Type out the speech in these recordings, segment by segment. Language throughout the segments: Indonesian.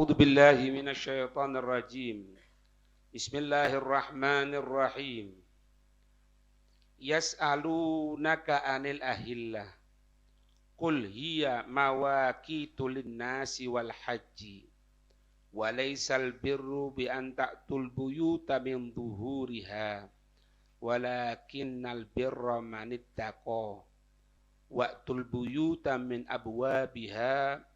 أعوذ بالله من الشيطان الرجيم. بسم الله الرحمن الرحيم. يسألونك عن الأهلة قل هي مواقيت للناس والحج وليس البر بأن تأتوا البيوت من ظهورها ولكن البر من اتقى وأتوا البيوت من أبوابها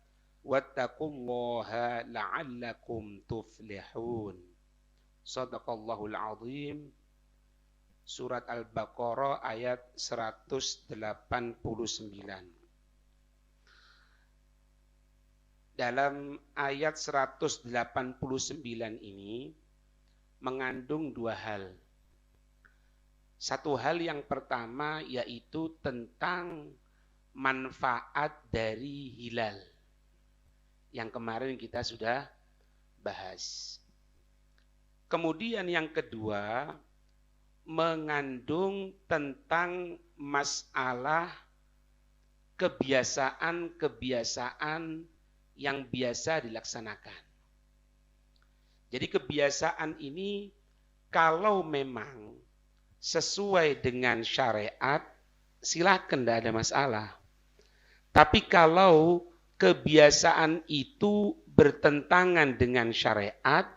wattaqullaha la'allakum tuflihun. Shadaqallahul azim. Surat Al-Baqarah ayat 189. Dalam ayat 189 ini mengandung dua hal. Satu hal yang pertama yaitu tentang manfaat dari hilal yang kemarin kita sudah bahas. Kemudian yang kedua mengandung tentang masalah kebiasaan-kebiasaan yang biasa dilaksanakan. Jadi kebiasaan ini kalau memang sesuai dengan syariat silakan, tidak ada masalah. Tapi kalau kebiasaan itu bertentangan dengan syariat,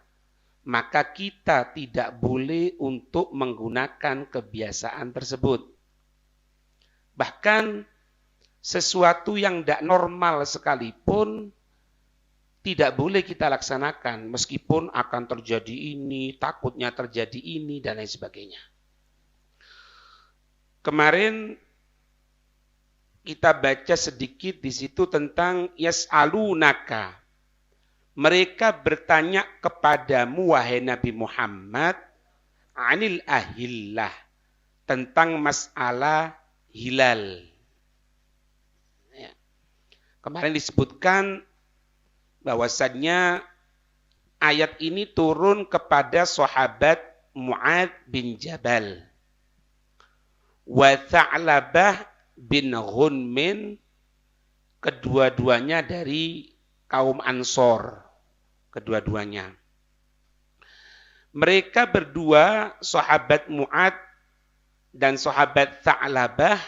maka kita tidak boleh untuk menggunakan kebiasaan tersebut. Bahkan sesuatu yang tidak normal sekalipun tidak boleh kita laksanakan, meskipun akan terjadi ini, takutnya terjadi ini, dan lain sebagainya. Kemarin kita baca sedikit di situ tentang yas'alunaka. Mereka bertanya kepadamu wahai Nabi Muhammad anil ahillah, tentang masalah hilal. Ya. Kemarin disebutkan bahwasannya ayat ini turun kepada sahabat Mu'ad bin Jabal wa Tha'labah bin Ghunmin, kedua-duanya dari kaum Ansor, kedua-duanya. Mereka berdua, sahabat Mu'ad dan sahabat Tha'labah,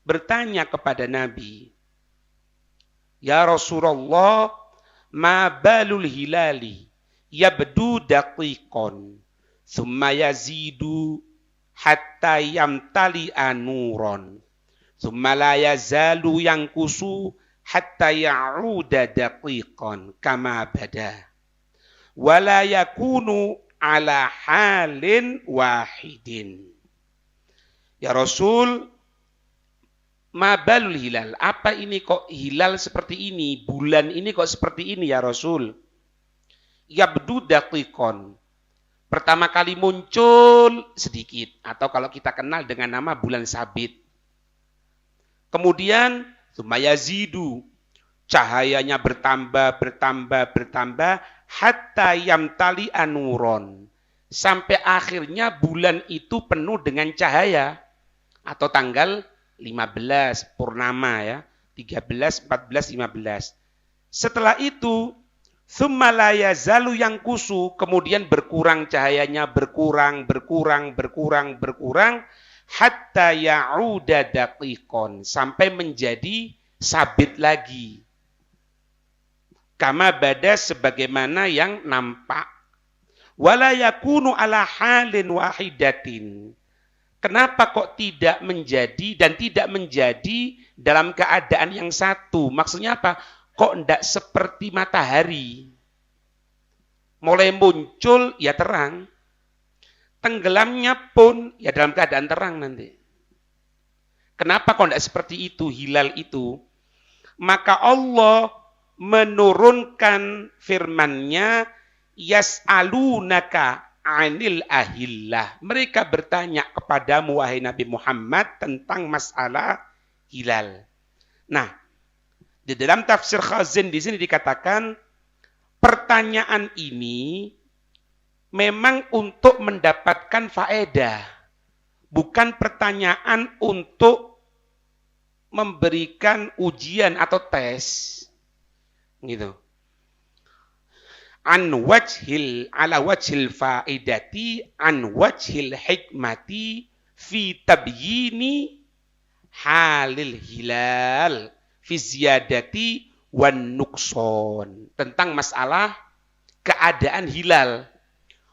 bertanya kepada Nabi, ya Rasulullah, ma balul hilali yabdu daqiqan thumma yazidu hatta yamtali anuron thumma la yazalu yankusu hatta ya'uda daqiqan kama bada wala yakunu ala halin wahidin. Ya Rasul, ma balul hilal, apa ini kok hilal seperti ini, bulan ini kok seperti ini ya Rasul? Yabdu daqiqan, pertama kali muncul sedikit, atau kalau kita kenal dengan nama bulan sabit. Kemudian yazidu, cahayanya bertambah hatta yamtali anuron, sampai akhirnya bulan itu penuh dengan cahaya, atau tanggal 15 purnama ya, 13, 14, 15. Setelah itu tsumma la yazalu yankusu, kemudian berkurang cahayanya, berkurang hatta ya'uda daqiqon, sampai menjadi sabit lagi. Kama bada, sebagaimana yang nampak. Wala yakunu ala halin wahidatin. Kenapa kok tidak menjadi dan tidak menjadi dalam keadaan yang satu? Maksudnya apa? Kok tidak seperti matahari? Mulai muncul ya terang, tenggelamnya pun ya dalam keadaan terang nanti. Kenapa kok tidak seperti itu hilal itu? Maka Allah menurunkan firman-Nya, yas'alunaka anil ahillah. Mereka bertanya kepadamu wahai Nabi Muhammad tentang masalah hilal. Nah, di dalam tafsir Khazin di sini dikatakan pertanyaan ini memang untuk mendapatkan faedah, bukan pertanyaan untuk memberikan ujian atau tes, gitu. ala wajhil faidati an wajhil hikmati fi tabyini halil hilal fi ziyadati wan nukson, tentang masalah keadaan hilal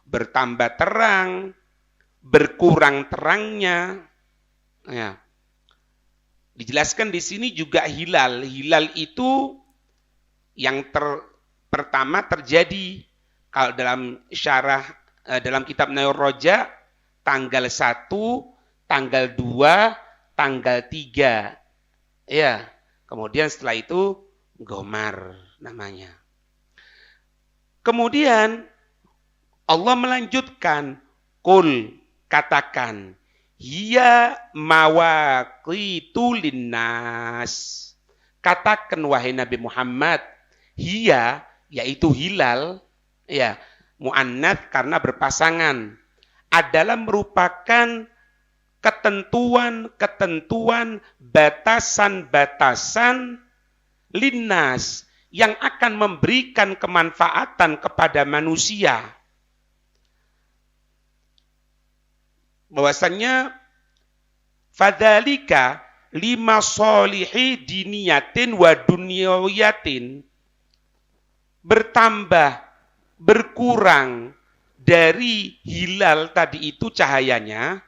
bertambah terang, berkurang terangnya. Ya. Dijelaskan di sini juga hilal. Hilal itu yang pertama terjadi kalau dalam syarah dalam kitab Naur Roja tanggal 1, tanggal 2, tanggal 3. Ya. Kemudian setelah itu Gomar namanya. Kemudian Allah melanjutkan, Qul, katakan, hiya mawaqitu linnas. Katakan wahai Nabi Muhammad, hiya yaitu hilal, ya, muannats karena berpasangan, adalah merupakan ketentuan-ketentuan, batasan-batasan linnas yang akan memberikan kemanfaatan kepada manusia. Bahwasannya fadzalika lima solihi diniyatin wa dunyawiyatin, bertambah, berkurang dari hilal tadi itu cahayanya,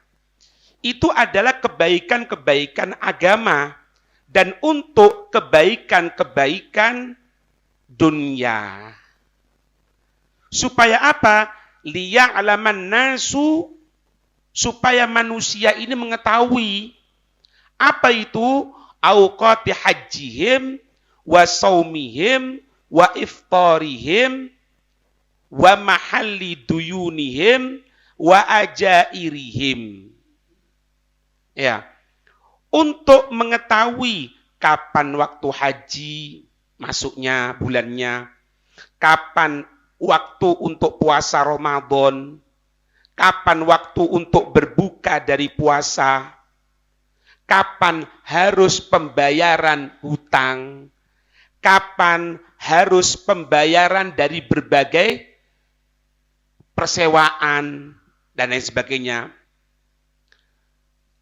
itu adalah kebaikan-kebaikan agama dan untuk kebaikan-kebaikan dunia. Supaya apa? Liya'laman nasu, supaya manusia ini mengetahui apa itu auqati hajjihim wa saumihim wa iftarihim wa mahalli duyunihim wa ajairihim. Ya. Untuk mengetahui kapan waktu haji masuknya bulannya, kapan waktu untuk puasa Ramadan, kapan waktu untuk berbuka dari puasa, kapan harus pembayaran hutang, kapan harus pembayaran dari berbagai persewaan, dan lain sebagainya.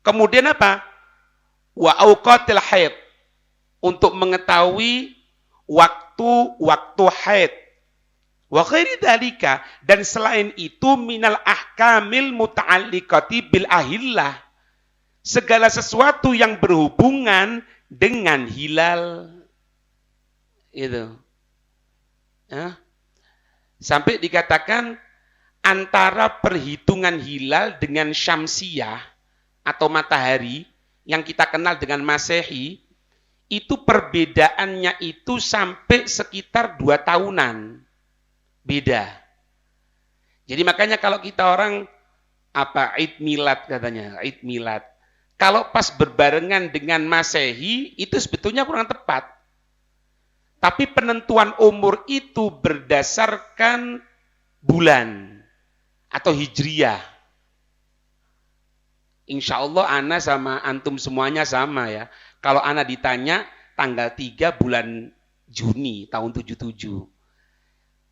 Kemudian apa? Wa auqatil haid, untuk mengetahui waktu-waktu haid. Wa ghairi dzalika, dan selain itu minal ahkamil muta'alliqati bil ahillah, segala sesuatu yang berhubungan dengan hilal. Itu. Ya. Sampai dikatakan antara perhitungan hilal dengan syamsiyah atau matahari yang kita kenal dengan Masehi, itu perbedaannya itu sampai sekitar 2 tahunan. Beda. Jadi makanya kalau kita orang Id Milad katanya, Id Milad. Kalau pas berbarengan dengan Masehi itu sebetulnya kurang tepat. Tapi penentuan umur itu berdasarkan bulan atau hijriyah. Insya Allah ana sama antum semuanya sama ya. Kalau ana ditanya tanggal 3 bulan Juni tahun 77.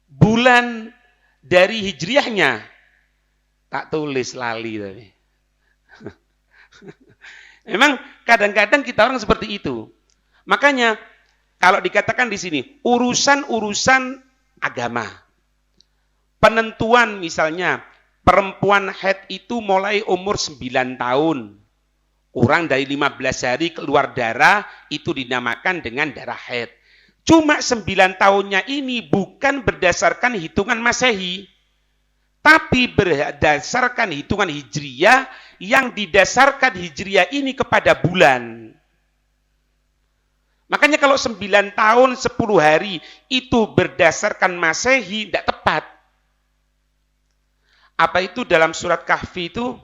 Bulan dari hijriyahnya tak tulis, lali tadi. Memang kadang-kadang kita orang seperti itu. Makanya kalau dikatakan di sini urusan-urusan agama, penentuan misalnya perempuan haid itu mulai umur 9 tahun, kurang dari 15 hari keluar darah, itu dinamakan dengan darah haid. Cuma 9 tahunnya ini bukan berdasarkan hitungan Masehi, tapi berdasarkan hitungan Hijriyah, yang didasarkan Hijriyah ini kepada bulan. Makanya kalau 9 tahun 10 hari itu berdasarkan Masehi, tidak tepat. Apa itu dalam surat Kahfi itu?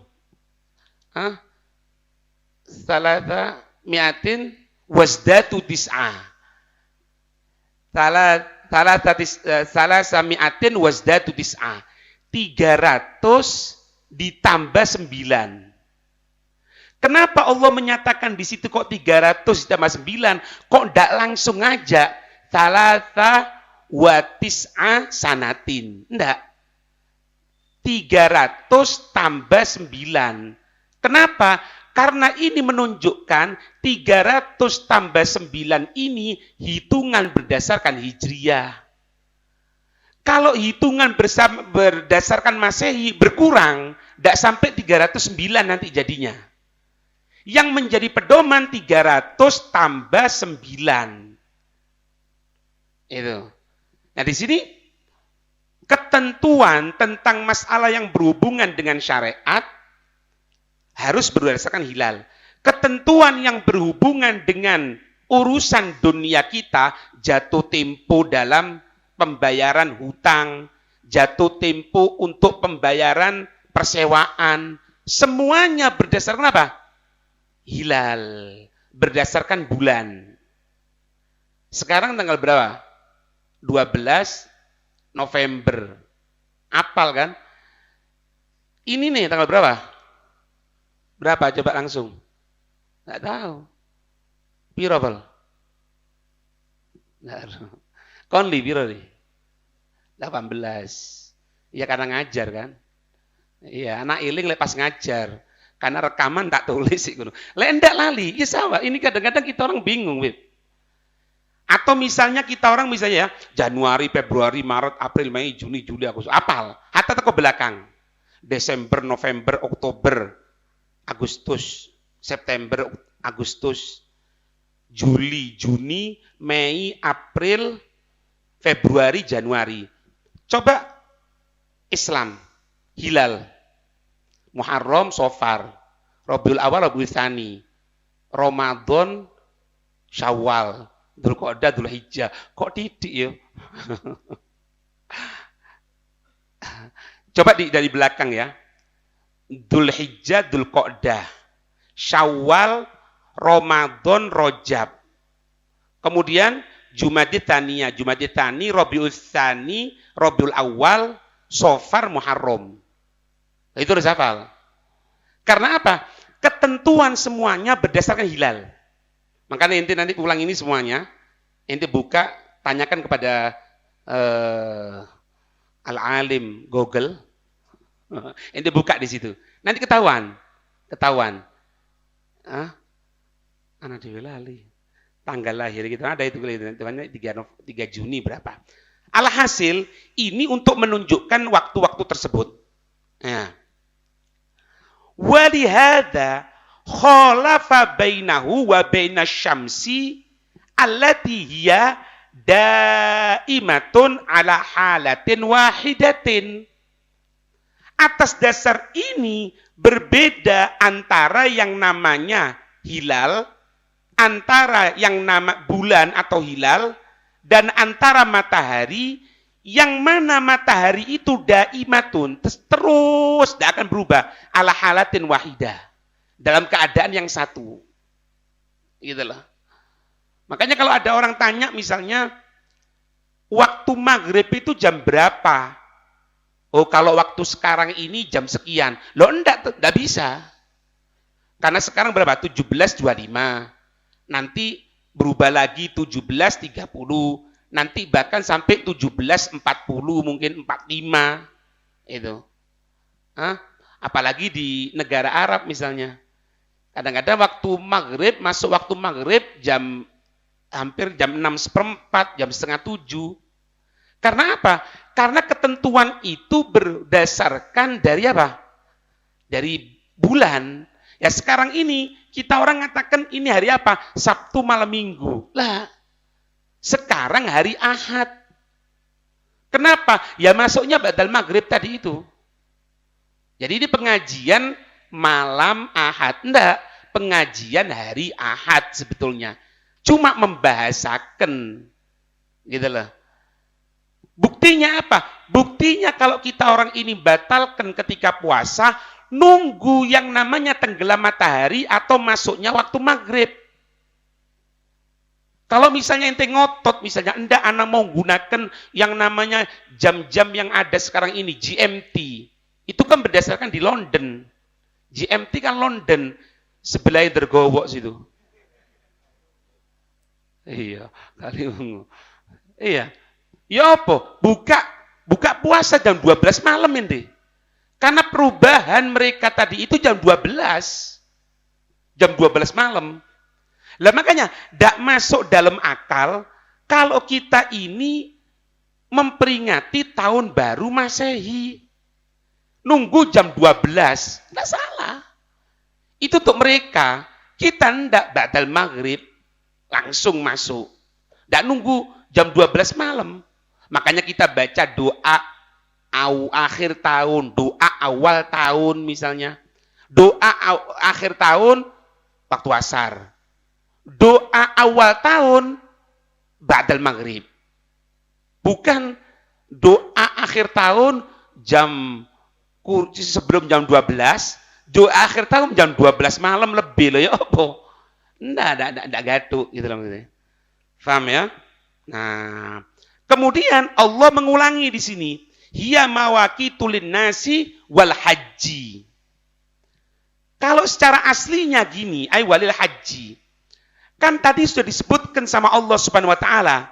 Salasa mi'atin wasdatu tis'ah. Salasa mi'atin wasdatu tis'ah. 300 ditambah 9. Kenapa Allah menyatakan di situ kok 300 ditambah 9? Kok tidak langsung aja? Salasa wa tis'a sanatin. Enggak. 300 tambah 9. Kenapa? Karena ini menunjukkan 300 tambah 9 ini hitungan berdasarkan Hijriyah. Kalau hitungan berdasarkan Masehi berkurang, tidak sampai 309 nanti jadinya. Yang menjadi pedoman 300 tambah 9. Itu. Nah di sini ketentuan tentang masalah yang berhubungan dengan syariat harus berdasarkan hilal. Ketentuan yang berhubungan dengan urusan dunia kita, jatuh tempo dalam pembayaran hutang, jatuh tempo untuk pembayaran persewaan, semuanya berdasarkan apa? Hilal, berdasarkan bulan. Sekarang tanggal berapa? 12 November. Apal kan? Ini nih tanggal berapa? Berapa? Coba langsung. Nggak tahu. Piro, Pal? Nggak tahu. Konli, piro nih? 18. Iya karena ngajar kan? Iya, anak iling lepas ngajar. Karena rekaman tak tulis sih. Lek ndak lali, ya sama. Ini kadang-kadang kita orang bingung, Bib. Atau misalnya kita orang misalnya ya, Januari, Februari, Maret, April, Mei, Juni, Juli, Agustus. Apal. Hatta ke belakang. Desember, November, Oktober, Agustus, September, Agustus, Juli, Juni, Mei, April, Februari, Januari. Coba Islam, hilal, Muharram, Sofar, Rabiul Awal, Rabiul Tsani, Ramadan, Syawal, Dzulqa'dah, Dzulhijjah. Kok titik ya? Coba dari belakang ya. Dzulhijjah, Dzulqa'dah, Syawal, Ramadan, Rajab. Kemudian Jumadil Tsaniyah, Jumadil Tsani, Rabiul Tsani, Rabiul Awal, Sofar, Muharram. Itu harus hafal. Karena apa? Ketentuan semuanya berdasarkan hilal. Makanya ente nanti ulang ini semuanya, ente buka, tanyakan kepada al-alim Google, ente buka di situ. Nanti ketahuan. Anak dewe lali. Tanggal lahir gitu ada itu temannya 3 Juni berapa. Alhasil ini untuk menunjukkan waktu-waktu tersebut. Ya. Walihada khalafa bainahu wa bainasyamsi allati hiya daimatun ala halatin wahidatin. Atas dasar ini berbeda antara yang namanya hilal, antara yang nama bulan atau hilal, dan antara matahari, yang mana matahari itu daimatun, terus tidak akan berubah, ala halatin wahidah, dalam keadaan yang satu. Gitu loh. Makanya kalau ada orang tanya misalnya, waktu maghrib itu jam berapa? Oh kalau waktu sekarang ini jam sekian. Loh enggak bisa. Karena sekarang berapa? 17.25. Nanti berubah lagi 17.30. Nanti bahkan sampai 17.40, mungkin 45. Itu. Apalagi di negara Arab misalnya. Kadang-kadang waktu maghrib, masuk waktu maghrib hampir jam 6:15, jam 6:30. Karena apa? Karena ketentuan itu berdasarkan dari apa? Dari bulan. Ya sekarang ini kita orang mengatakan ini hari apa? Sabtu malam Minggu. Lah, sekarang hari Ahad. Kenapa? Ya masuknya badal maghrib tadi itu. Jadi ini pengajian malam Ahad. Enggak, pengajian hari Ahad sebetulnya. Cuma membahasakan. Gitu loh. Buktinya apa? Buktinya kalau kita orang ini batalkan ketika puasa, nunggu yang namanya tenggelam matahari atau masuknya waktu maghrib. Kalau misalnya ente ngotot, misalnya enggak anak mau gunakan yang namanya jam-jam yang ada sekarang ini, GMT. Itu kan berdasarkan di London. GMT kan London, sebelah Dergowo situ. Iya, kali iya. Ya apa? Buka puasa jam 12 malam ini. Karena perubahan mereka tadi itu jam 12. Jam 12 malam. Lah makanya tidak masuk dalam akal kalau kita ini memperingati tahun baru Masehi. Nunggu jam 12. Tidak salah. Itu untuk mereka. Kita tidak batal maghrib. Langsung masuk. Tidak nunggu jam 12 malam. Makanya kita baca doa akhir tahun, doa awal tahun misalnya. Doa akhir tahun waktu asar. Doa awal tahun ba'dal maghrib. Bukan doa akhir tahun sebelum jam 12, doa akhir tahun jam 12 malam lebih loh ya apa? Enggak gaduh gitu loh. Paham ya? Nah, kemudian Allah mengulangi di sini, hiya mawaqitul linnasi wal haji. Kalau secara aslinya gini, ay walil haji. Kan tadi sudah disebutkan sama Allah Subhanahu wa taala,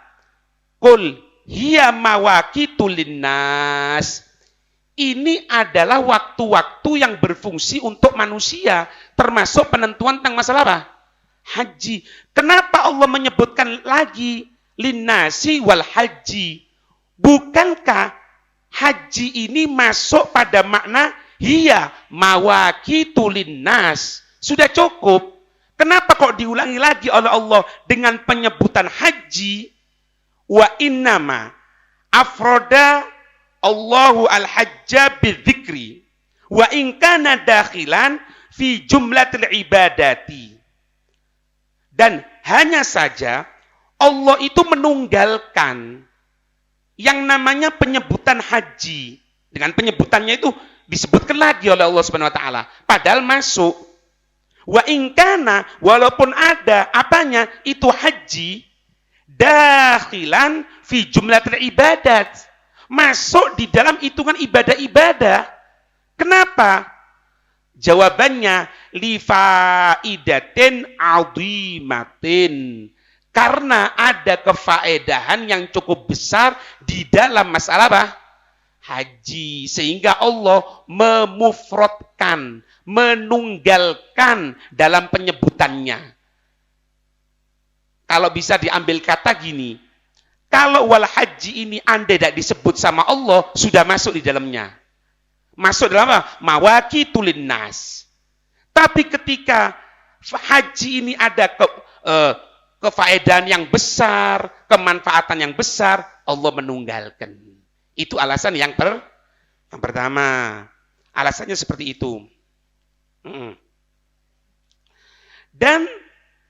qul hiya mawaqitul linnas. Ini adalah waktu-waktu yang berfungsi untuk manusia, termasuk penentuan tentang masalah apa? Haji. Kenapa Allah menyebutkan lagi linnasi wal haji? Bukankah haji ini masuk pada makna hiya mawaqitul linnas? Sudah cukup. Kenapa kok diulangi lagi oleh Allah dengan penyebutan haji? Wa innama afroda Allahu al-hajja bidzikri wa in kana dakhilan fi jumlatil ibadati. Dan hanya saja Allah itu menunggalkan yang namanya penyebutan haji. Dengan penyebutannya itu disebutkan lagi oleh Allah Subhanahu wa taala. Padahal masuk. Wa in kana, walaupun ada apanya itu haji dakhilan fi jumlatil ibadat. Masuk di dalam hitungan ibadah-ibadah. Kenapa? Jawabannya li faidatin azimatin. Karena ada kefaedahan yang cukup besar di dalam masalah apa? Haji. Sehingga Allah memufrodkan, menunggalkan dalam penyebutannya. Kalau bisa diambil kata gini, kalau wal haji ini andai tidak disebut sama Allah, sudah masuk di dalamnya. Masuk dalam apa? Mawaqitul linnas. Tapi ketika haji ini ada kefaedahan yang besar, kemanfaatan yang besar, Allah menunggalkan. Itu alasan yang pertama. Alasannya seperti itu. Dan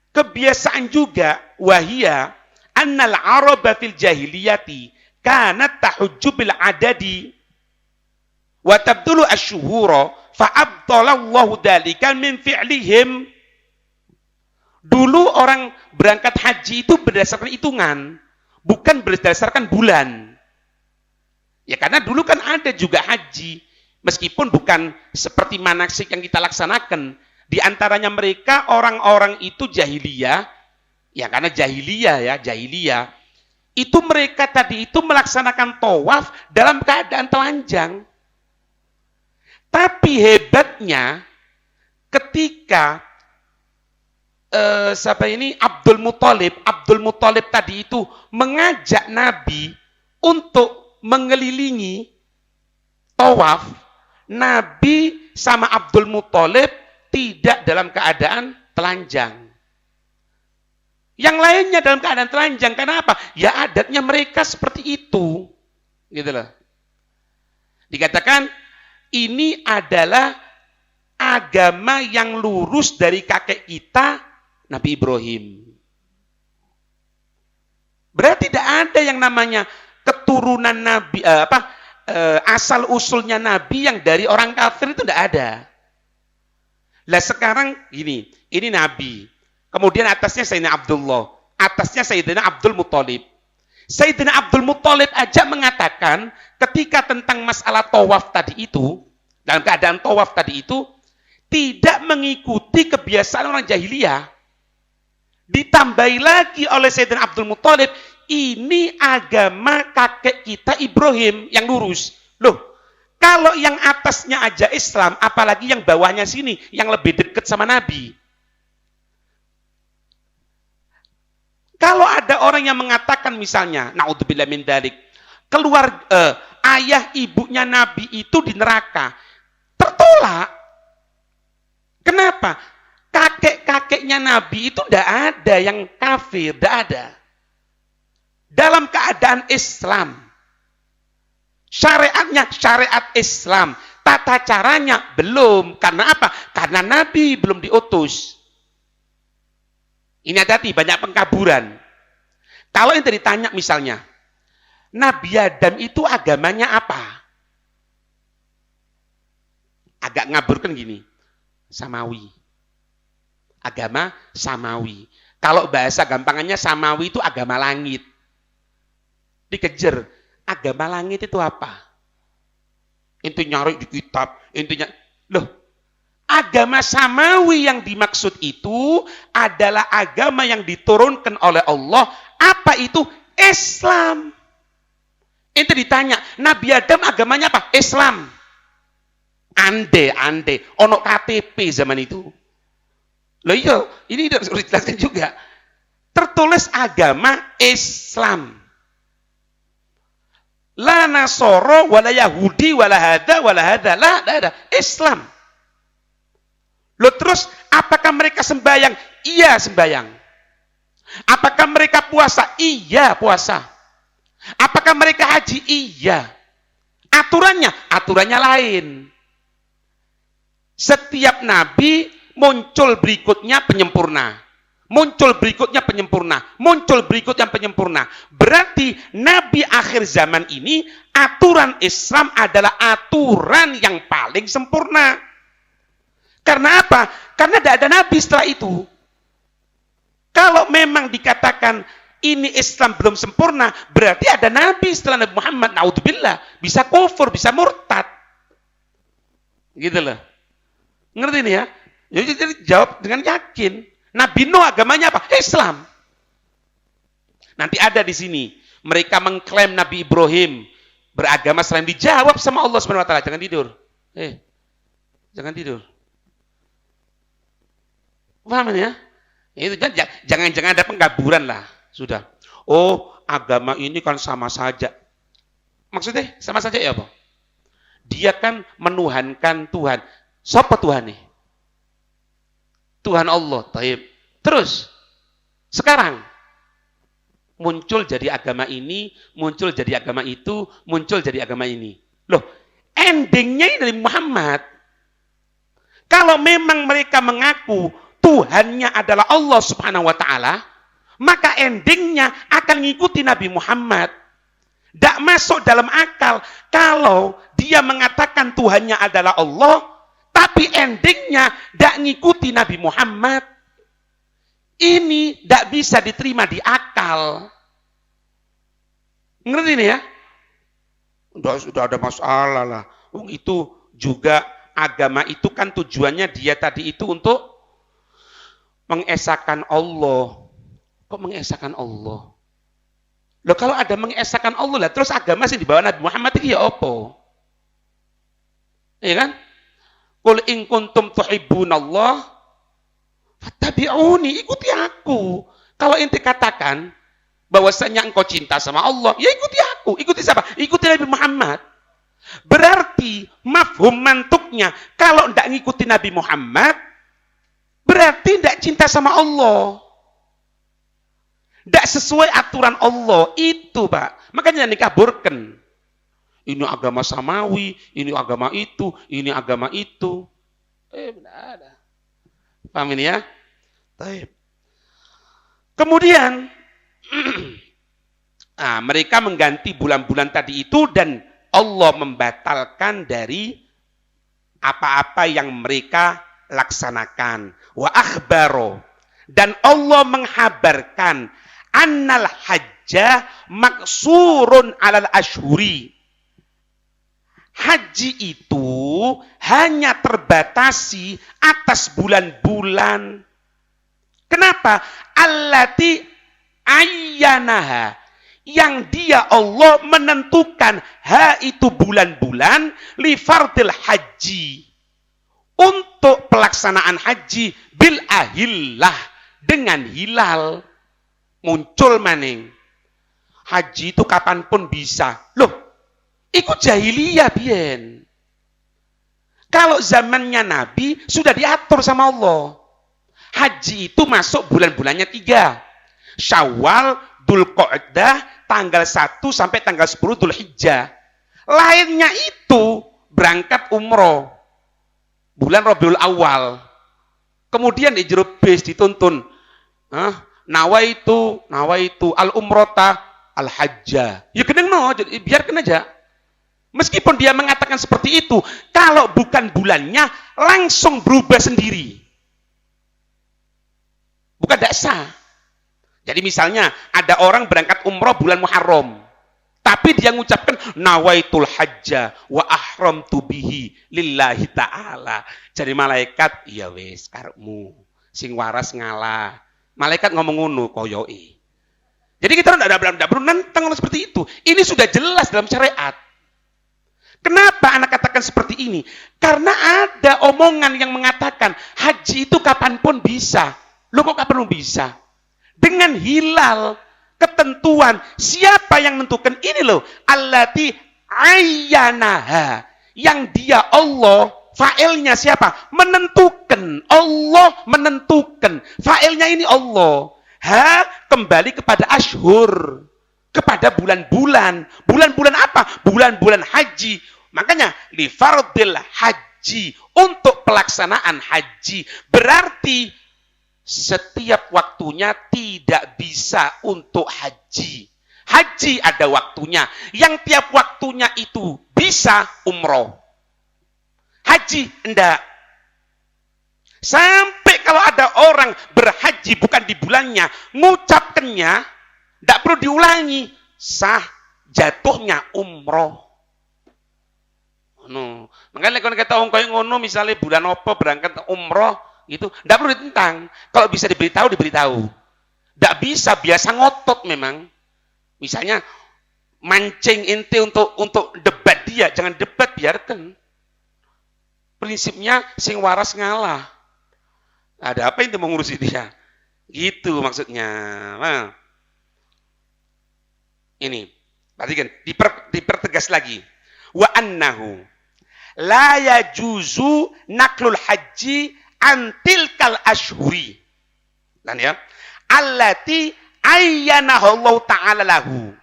kebiasaan juga wahia annal araba fil jahiliyati kanat tahujju bil adadi wa tabdulu asyuhura fa abtalallahu dzalika min fi'lihim. Dulu orang berangkat haji itu berdasarkan hitungan, bukan berdasarkan bulan. Ya karena dulu kan ada juga haji, meskipun bukan seperti manasik yang kita laksanakan. Di antaranya mereka orang-orang itu jahiliyah, ya karena jahiliyah, itu mereka tadi itu melaksanakan tawaf dalam keadaan telanjang. Tapi hebatnya ketika Abdul Muthalib tadi itu mengajak Nabi untuk mengelilingi tawaf, Nabi sama Abdul Muthalib tidak dalam keadaan telanjang. Yang lainnya dalam keadaan telanjang. Kenapa? Ya adatnya mereka seperti itu. Gitu loh. Dikatakan ini adalah agama yang lurus dari kakek kita Nabi Ibrahim. Berarti tidak ada yang namanya keturunan Nabi asal usulnya Nabi yang dari orang kafir itu tidak ada. Lah sekarang gini, ini Nabi. Kemudian atasnya Sayyidina Abdullah, atasnya Sayyidina Abdul Muthalib. Sayyidina Abdul Muthalib aja mengatakan ketika tentang masalah tawaf tadi itu, dalam keadaan tawaf tadi itu, tidak mengikuti kebiasaan orang jahiliyah. Ditambahi lagi oleh Sayyidina Abdul Muthalib, ini agama kakek kita Ibrahim yang lurus. Loh, kalau yang atasnya aja Islam, apalagi yang bawahnya sini, yang lebih dekat sama Nabi. Kalau ada orang yang mengatakan misalnya, naudzubillah min dzalik, ayah ibunya Nabi itu di neraka, tertolak. Kenapa? Kakek-kakeknya Nabi itu tidak ada yang kafir, tidak ada. Dalam keadaan Islam, syariatnya syariat Islam, tata caranya belum. Karena apa? Karena Nabi belum diutus. Ini hati-hati, banyak pengkaburan. Kalau yang ditanya misalnya, Nabi Adam itu agamanya apa? Agak ngaburkan gini, Samawi. Agama Samawi. Kalau bahasa gampangannya Samawi itu agama langit. Dikejar, agama langit itu apa? Itu nyari di kitab, intinya, loh, agama Samawi yang dimaksud itu adalah agama yang diturunkan oleh Allah. Apa itu? Islam. Itu ditanya, Nabi Adam agamanya apa? Islam. Ande, ono KTP zaman itu. Loh iya, ini harus dijelaskan juga. Tertulis agama Islam. La Nasoro, wala Yahudi, wala hada, la ada. Islam. Loh terus, apakah mereka sembahyang? Iya sembahyang. Apakah mereka puasa? Iya puasa. Apakah mereka haji? Iya. Aturannya lain. Setiap nabi muncul berikutnya penyempurna. Muncul berikutnya penyempurna. Muncul berikutnya penyempurna. Berarti nabi akhir zaman ini, aturan Islam adalah aturan yang paling sempurna. Karena apa? Karena tidak ada nabi setelah itu. Kalau memang dikatakan ini Islam belum sempurna, berarti ada nabi setelah Nabi Muhammad. Naudzubillah, bisa kufur, bisa murtad. Gitu loh. Ngerti nih ya? Jadi jawab dengan yakin. Nabi Nuh agamanya apa? Islam. Nanti ada di sini. Mereka mengklaim Nabi Ibrahim beragama selain, dijawab sama Allah Subhanahu wa taala, jangan tidur. Jangan tidur. Paham ya? Itu jangan ada pengkaburan lah. Sudah. Oh, agama ini kan sama saja. Maksudnya sama saja ya apa? Dia kan menuhankan Tuhan. Siapa Tuhan nih? Tuhan Allah. Taib. Terus sekarang muncul jadi agama ini, muncul jadi agama itu, muncul jadi agama ini. Loh, endingnya ini dari Muhammad. Kalau memang mereka mengaku Tuhannya adalah Allah Subhanahu wa taala, maka endingnya akan mengikuti Nabi Muhammad. Tidak masuk dalam akal kalau dia mengatakan Tuhannya adalah Allah, tapi endingnya tidak mengikuti Nabi Muhammad. Ini tidak bisa diterima di akal. Ngerti nih ya? Sudah ada masalah lah. Itu juga agama itu kan tujuannya dia tadi itu untuk mengesahkan Allah. Kok mengesahkan Allah? Loh kalau ada mengesahkan Allah lah, terus agama sih di bawah Nabi Muhammad itu ya apa? Iya kan? Qul in kuntum tuhibbunallah fattabi'uni, ikuti aku. Kalau ente katakan bahwasanya engkau cinta sama Allah, ya ikuti aku. Ikuti siapa? Ikuti Nabi Muhammad. Berarti mafhum mantuknya, kalau tidak ngikuti Nabi Muhammad, berarti tidak cinta sama Allah. Tidak sesuai aturan Allah. Itu Pak. Makanya jangan dikaburkan. Ini agama Samawi, ini agama itu, ini agama itu. Tidak ada. Paham ini ya? Taib. Kemudian, mereka mengganti bulan-bulan tadi itu dan Allah membatalkan dari apa-apa yang mereka laksanakan. Wa akhbaro. Dan Allah menghabarkan annal hajja maksurun alal ashhuri. Haji itu hanya terbatasi atas bulan-bulan. Kenapa? Allati ayyanaha, yang dia Allah menentukan itu bulan-bulan li fardil haji, untuk pelaksanaan haji bil ahillah, dengan hilal. Muncul maning haji itu kapanpun bisa. Loh, ikut jahiliyah bien. Kalau zamannya Nabi sudah diatur sama Allah. Haji itu masuk bulan-bulannya 3. Syawal, Dzulqa'dah, tanggal 1 sampai tanggal 10 Dzulhijjah. Lainnya itu berangkat umroh. Bulan Rabiul Awal. Kemudian di jero bis dituntun. Nawaitu al-umrota al-hajjah. Ya keneng no, biarkan aja. Meskipun dia mengatakan seperti itu, kalau bukan bulannya langsung berubah sendiri. Bukan tidak sah. Jadi misalnya ada orang berangkat umroh bulan Muharram, tapi dia mengucapkan nawaitul hajja wa ahramtu bihi lillahi ta'ala. Jadi malaikat, ya wis karepmu, sing waras ngalah. Malaikat ngomong ngono koyoke. Jadi kita tidak perlu nantang seperti itu. Ini sudah jelas dalam syariat. Kenapa anak katakan seperti ini? Karena ada omongan yang mengatakan haji itu kapanpun bisa. Loh kok kapanpun bisa? Dengan hilal, ketentuan, siapa yang menentukan ini loh? Allati ayyanaha, yang dia Allah, fa'ilnya siapa? Menentukan. Allah menentukan. Fa'ilnya ini Allah. Kembali kepada ashur, kepada bulan-bulan. Bulan-bulan apa? Bulan-bulan haji. Makanya li fardil haji, untuk pelaksanaan haji. Berarti setiap waktunya tidak bisa untuk haji. Haji ada waktunya. Yang tiap waktunya itu bisa umroh. Haji enggak. Sampai kalau ada orang berhaji bukan di bulannya, ngucapkannya enggak perlu diulangi, sah, jatuhnya umroh. No. Makanya kalau kita ongkoi ngono, misalnya bulan apa berangkat umroh, itu tidak perlu ditentang. Kalau bisa diberitahu, diberitahu. Tidak bisa, biasa ngotot memang. Misalnya mancing inti untuk debat dia, jangan debat, biarkan. Prinsipnya sing waras ngalah. Ada apa yang mau ngurusi dia? Gitu maksudnya. Nah. Ini, perhatikan, dipertegas lagi. Wa annahu la yajuzu naklul haji antilkal ashhuri. Dan ya, allati ayyanahu ta'ala lahu.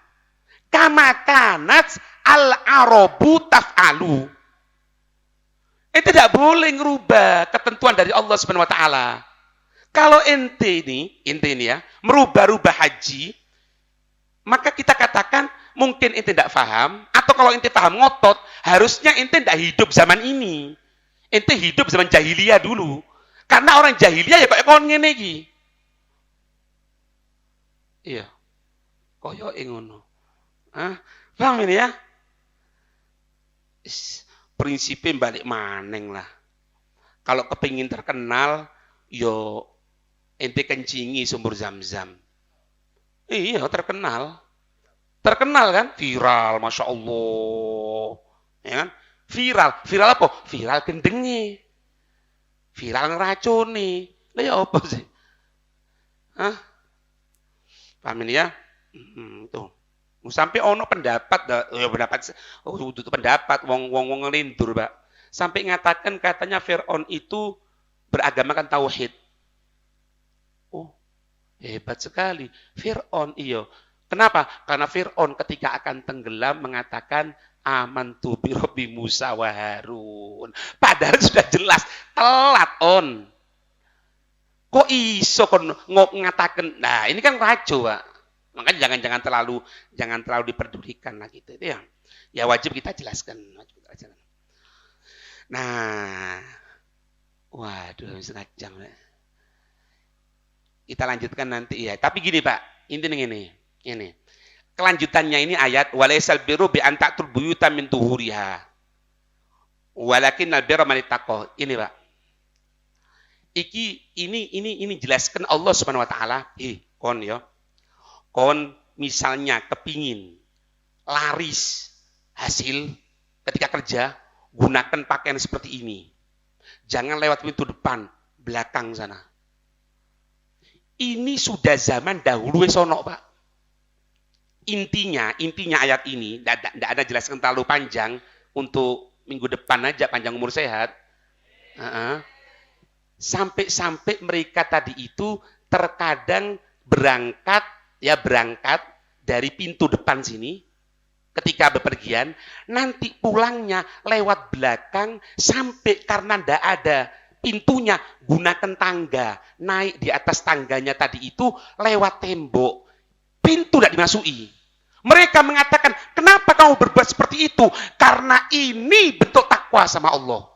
Kama kanat al-arabu taf'alu. Itu tidak boleh ngerubah ketentuan dari Allah Subhanahu wa taala. Kalau ente ini ya, merubah-rubah haji, maka kita katakan mungkin ente tidak paham, atau kalau ente paham ngotot, harusnya ente tidak hidup zaman ini. Ente hidup zaman jahiliyah dulu. Karena orang jahiliyah ya kok kon ngene iki. Iya. Koyo ngono. Paham ini ya? Prinsipnya balik maneng lah. Kalau kepingin terkenal, yo ente kencingi sumber Zam-Zam. Iya, terkenal. Terkenal kan? Viral, Masya Allah. Ya kan? Viral. Viral apa? Viral gendengi. Viral ngeracuni. Lah ya apa sih? Paham ini ya? Tuh. Sampai ono pendapat, itu pendapat, wong ngelindur, Pak. Sampai ngatakan katanya Fir'aun itu beragamakan tauhid. Oh, hebat sekali. Fir'aun, iya. Kenapa? Karena Fir'aun ketika akan tenggelam mengatakan amantu bi Rabbi Musa wa Harun. Padahal sudah jelas, telat on. Kok iso kon ngatakan, nah ini kan rajo, Pak. Makanya jangan terlalu diperdulikan lah gitu. Itu ya wajib kita jelaskan. Nah, waduh setengah jam. Kita lanjutkan nanti ya. Tapi gini Pak, intinya ini. Kelanjutannya ini ayat walaisal birru bi an ta'tul buyuta min tuhuriha. Walakinnal birra man ittaqa. Ini Pak. Ini jelaskan Allah Subhanahu wa taala, kon misalnya kepingin laris hasil ketika kerja, gunakan pakaian seperti ini. Jangan lewat pintu depan, belakang sana. Ini sudah zaman dahulu sono, Pak. Intinya ayat ini, tidak ada jelaskan terlalu panjang, untuk minggu depan aja, panjang umur sehat. Sampai mereka tadi itu terkadang berangkat dari pintu depan sini, ketika bepergian, nanti pulangnya lewat belakang, sampai karena tidak ada pintunya, gunakan tangga, naik di atas tangganya tadi itu, lewat tembok, pintu tidak dimasuki. Mereka mengatakan, kenapa kamu berbuat seperti itu? Karena ini bentuk takwa sama Allah.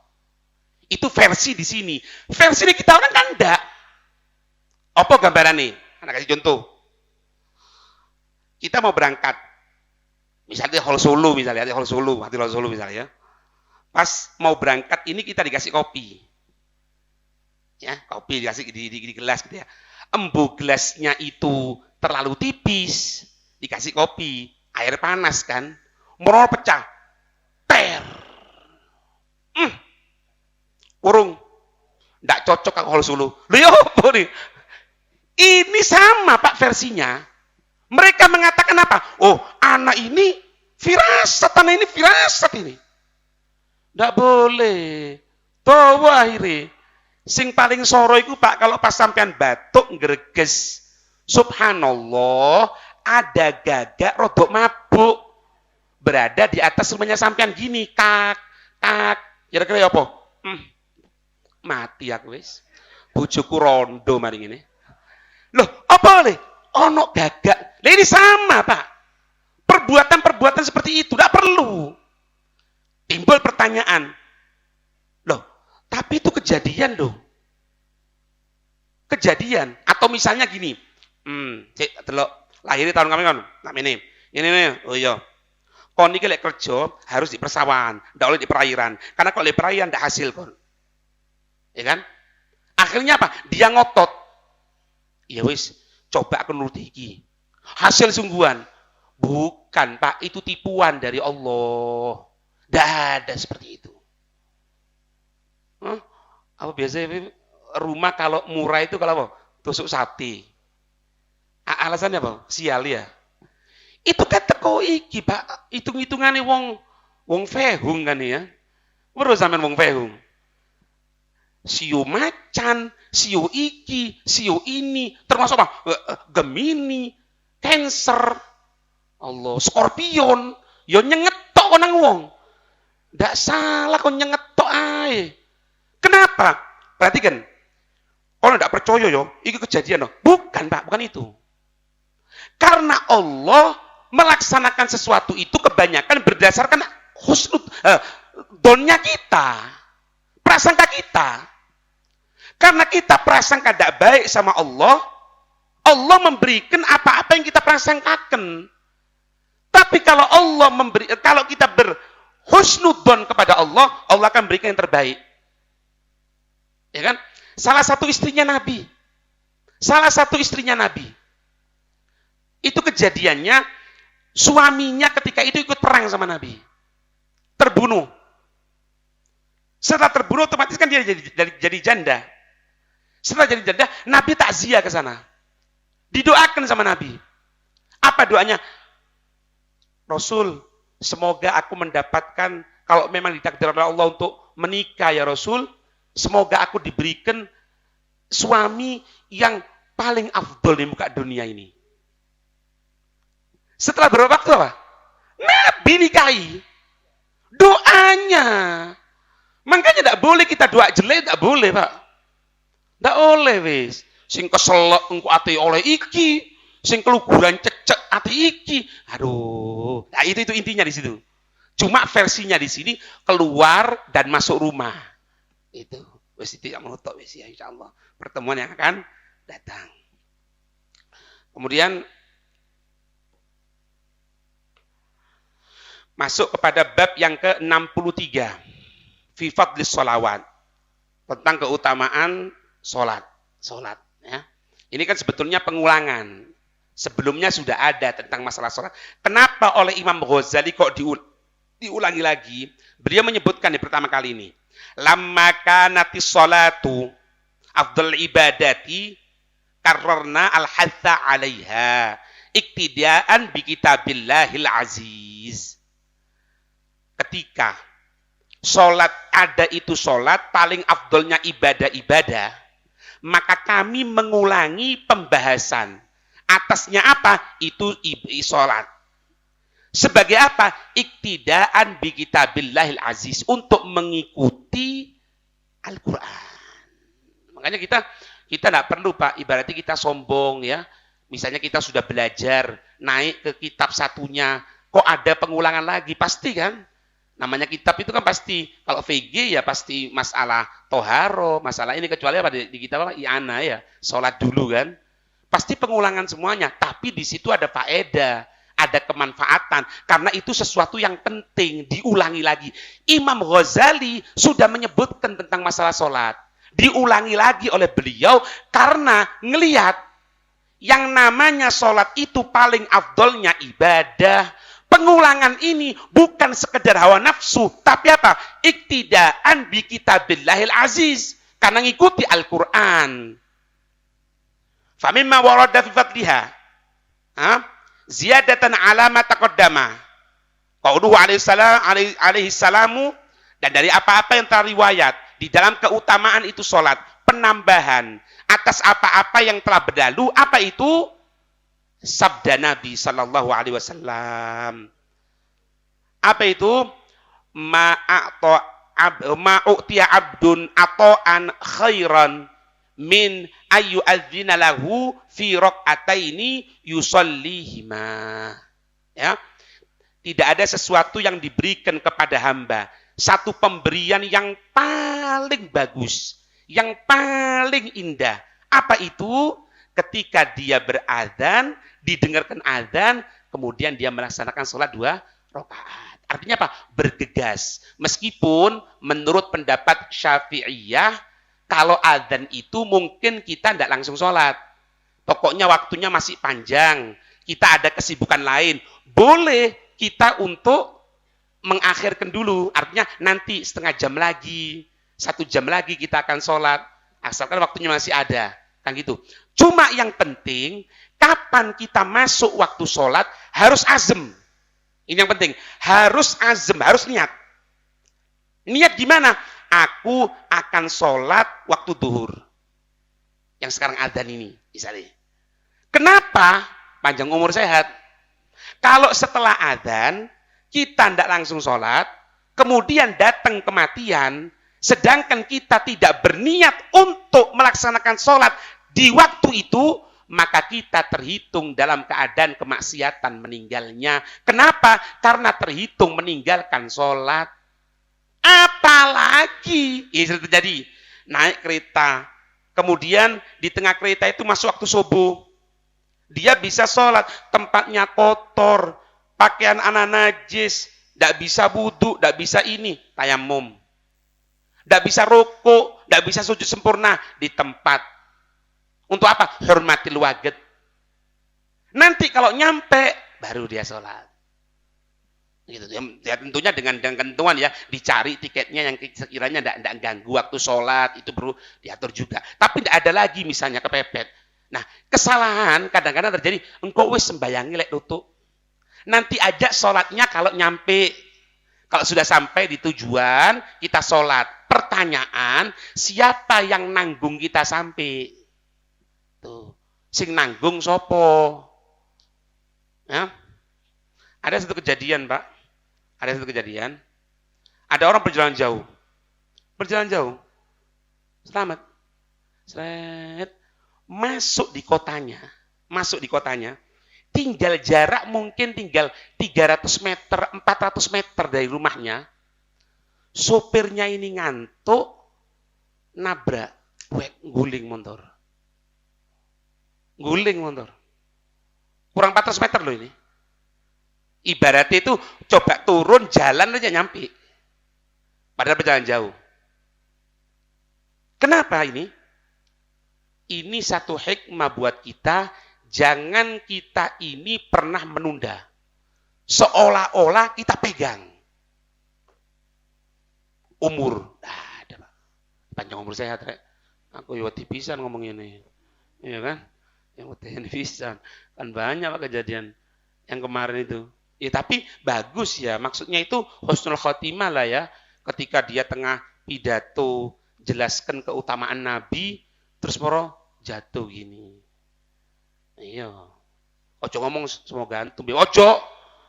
Itu versi di sini. Versi di kita orang kan enggak. Apa gambaran nih? Anak kasih contoh. Kita mau berangkat, misalnya Hall Solo misalnya. Pas mau berangkat ini kita dikasih kopi. Ya, kopi dikasih di gelas gitu ya. Embu gelasnya itu terlalu tipis, dikasih kopi, air panas kan, merol pecah. Ter. Kurung. Nggak cocok alkohol Solo. Nih. Ini sama Pak versinya. Mereka mengatakan apa? Oh, anak ini firasat ini. Nggak boleh. Tahu akhirnya. Sing paling soro itu Pak, kalau pas sampean batuk greges, subhanallah, ada gagak rodok mabuk berada di atas rumahnya sampean gini, kak. Kira-kira apa? Mati aku wis. Bojoku rondo mari ngene. Loh, apa oleh? Ono gagak. Lah ini sama, Pak. Perbuatan seperti itu tidak perlu. Timbul pertanyaan. Loh, tapi itu kejadian dong. Kejadian. Atau misalnya gini. Cek delok lahir tahun kami kan. Nak ini. Ini. Oh iya. Kon iki lek kerja harus di persawahan, ndak oleh di perairan. Karena kalau di perairan ndak hasil kon. Ya kan? Akhirnya apa? Dia ngotot. Ya wis, coba aku nuruti iki. Hasil sungguhan. Bukan, Pak, itu tipuan dari Allah. Ndak ada seperti itu. Apa biasanya rumah kalau murah itu kalau apa? Tusuk sate. Alasannya apa? Sial ya. Itu kan teko iki, Pak. Hitung-hitungane wong fehung kan ya. Weruh sampean wong fehung. Siu macan, siu iki, siu ini, termasuk apa? Gemini, Cancer, Allah, Scorpion, yo nyengetok konang wong. Ndak salah kon nyengetok ae. Kenapa? Perhatikan. Kalau ndak percaya yo, iki kejadian loh. Bukan, Pak, bukan itu. Karena Allah melaksanakan sesuatu itu kebanyakan berdasarkan husnud donnya kita, prasangka kita. Karena kita prasangka tidak baik sama Allah, Allah memberikan apa-apa yang kita prasangkakan. Tapi kalau kalau kita berhusnudon kepada Allah, Allah akan berikan yang terbaik. Ya kan? Salah satu istrinya Nabi. Itu kejadiannya, suaminya ketika itu ikut perang sama Nabi. Terbunuh. Setelah terbunuh otomatis kan dia jadi janda. Setelah jadi janda, Nabi takziah ke sana. Didoakan sama Nabi. Apa doanya? Rasul, semoga aku mendapatkan, kalau memang ditakdirkan oleh Allah untuk menikah ya Rasul, semoga aku diberikan suami yang paling afdol di muka dunia ini. Setelah berapa waktu apa? Nabi nikahi. Doanya. Makanya tidak boleh kita doa jelek, tidak boleh, Pak. Tidak boleh, wis. Sing keselak engko ati oleh iki, sing keluguran cecek ati iki. Aduh. Nah, itu intinya di situ. Cuma versinya di sini keluar dan masuk rumah. Itu. Wis tidak menutup wis ya insyaallah. Pertemuan yang akan datang. Kemudian masuk kepada bab yang ke-63. Fi fadlis sholawat. Tentang keutamaan sholat. Ya. Ini kan sebetulnya pengulangan. Sebelumnya sudah ada tentang masalah sholat. Kenapa oleh Imam Ghazali kok diulangi lagi? Beliau menyebutkan di pertama kali ini. Lamma kanatis sholatu afdal ibadati karrarna al-hatha 'alaiha iktidaan bi kitabillahil aziz. Ketika sholat ada itu sholat paling afdolnya ibadah-ibadah, maka kami mengulangi pembahasan. Atasnya apa? Itu sholat. Sebagai apa? Iktidaan bi kitabillahil aziz. Untuk mengikuti Al-Quran. Makanya kita tidak perlu Pak, ibaratnya kita sombong ya. Misalnya kita sudah belajar, naik ke kitab satunya. Kok ada pengulangan lagi? Pasti kan? Namanya kitab itu kan pasti. Kalau VG ya pasti masalah toharo, masalah ini. Kecuali apa di kitab apa? I'ana ya. Sholat dulu kan. Pasti pengulangan semuanya, tapi di situ ada faedah, ada kemanfaatan, karena itu sesuatu yang penting, diulangi lagi. Imam Ghazali sudah menyebutkan tentang masalah sholat, diulangi lagi oleh beliau, karena ngelihat yang namanya sholat itu paling afdolnya ibadah. Pengulangan ini bukan sekedar hawa nafsu, tapi apa? Iktidaan bi kitabillahil aziz, karena ngikuti Al-Quran. Famimma warada fi fadliha ziyadatan ala ma taqaddama qauluhu alaihi salamu, dan dari apa-apa yang terriwayat di dalam keutamaan itu salat, penambahan atas apa-apa yang telah berlalu. Apa itu? Sabda Nabi sallallahu alaihi wasallam. Apa itu? Ma'u'tiya abdun ata'an khairan min ayu adzina lahu fi raq'ataini yusallihima. Ya. Tidak ada sesuatu yang diberikan kepada hamba, satu pemberian yang paling bagus, yang paling indah. Apa itu? Ketika dia beradzan, didengarkan adzan, kemudian dia melaksanakan sholat 2 rakaat. Artinya apa? Bergegas. Meskipun menurut pendapat Syafi'iyah, kalau adzan itu mungkin kita tidak langsung sholat. Pokoknya waktunya masih panjang. Kita ada kesibukan lain. Boleh kita untuk mengakhirkan dulu. Artinya nanti setengah jam lagi, 1 jam lagi kita akan sholat. Asalkan waktunya masih ada. Kan gitu. Cuma yang penting, kapan kita masuk waktu sholat, harus azem. Ini yang penting. Harus azem, harus niat. Niat gimana? Aku akan sholat waktu duhur. Yang sekarang adzan ini. Misalnya. Kenapa? Panjang umur sehat. Kalau setelah adzan, kita tidak langsung sholat, kemudian datang kematian, sedangkan kita tidak berniat untuk melaksanakan sholat di waktu itu, maka kita terhitung dalam keadaan kemaksiatan meninggalnya. Kenapa? Karena terhitung meninggalkan sholat. Apalagi ini sudah terjadi, naik kereta, kemudian di tengah kereta itu masuk waktu subuh, dia bisa sholat, tempatnya kotor, pakaian anak najis, tidak bisa wudu, tidak bisa ini, tayamum, tidak bisa rukuk, tidak bisa sujud sempurna di tempat. Untuk apa? Hormatil waqt. Nanti kalau nyampe baru dia sholat. Gitu. Ya, tentunya dengan ketentuan ya, dicari tiketnya yang sekiranya tidak ganggu waktu sholat, itu perlu diatur juga. Tapi tidak ada lagi misalnya kepepet. Nah, kesalahan kadang-kadang terjadi, engkau wis sembayangi lek tutuk. Nanti aja sholatnya kalau nyampe. Kalau sudah sampai di tujuan, kita sholat. Pertanyaan, siapa yang nanggung kita sampai? Tuh, sing nanggung sopo? Ya? Ada satu kejadian, Pak. Ada satu kejadian. Ada orang berjalan jauh. Berjalan jauh. Selamat. Seret. Masuk di kotanya. Masuk di kotanya. Tinggal jarak mungkin tinggal 300 meter, 400 meter dari rumahnya. Sopirnya ini ngantuk. Nabrak. Guling motor. Guling motor. Kurang 400 meter loh ini. Ibaratnya itu coba turun jalan aja nyampe. Padahal berjalan jauh. Kenapa ini? Ini satu hikmah buat kita. jangan kita ini pernah menunda. Seolah-olah kita pegang. Umur. Ada panjang umur sehat, Rek. Aku yoti pisan ngomong ini. Iya kan? Yang udah pisan. Kan banyak Pak kejadian yang kemarin itu. Ya tapi bagus ya. Maksudnya itu husnul khotimah lah ya. Ketika dia tengah pidato jelaskan keutamaan Nabi, terus moro jatuh gini. Iya. Ojo ngomong semoga antum. Ojo.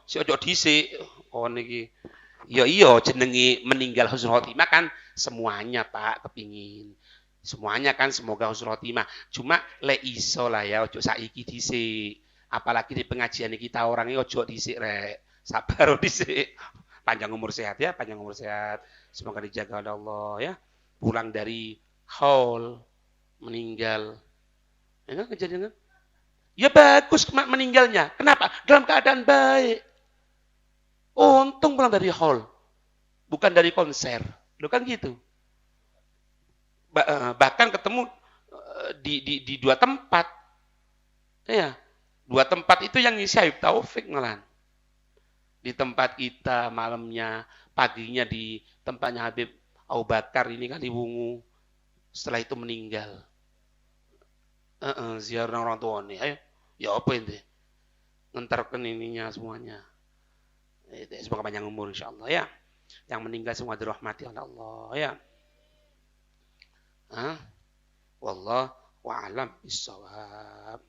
Si ojo dhisik. Oh niki. Iya jenengi meninggal husnul khotimah kan semuanya Pak kepingin. Semuanya kan semoga husnul khotimah. Cuma le iso lah ya ojo saiki dhisik. Apalagi di pengajian kita orangnya ojo dhisik rek. Sabar dhisik. Panjang umur sehat ya, panjang umur sehat. Semoga dijaga oleh Allah ya. Pulang dari haul meninggal. Ya kan kejadian kan? Ya bagus meninggalnya. Kenapa? Dalam keadaan baik. Untung pulang dari hall, bukan dari konser. Lo kan gitu. Bahkan ketemu di dua tempat. Ya, dua tempat itu yang ngisi Habib Taufik malah. Di tempat kita malamnya, paginya di tempatnya Habib Abu Bakar ini Kaliwungu. Setelah itu meninggal. Ziarah orang tua nih. Ayo, ya apa ini? Ngentarkan ininya semuanya. Semoga panjang umur insyaallah ya. Yang meninggal semua dirahmati oleh Allah ya. Wallahu a'lam bissawab.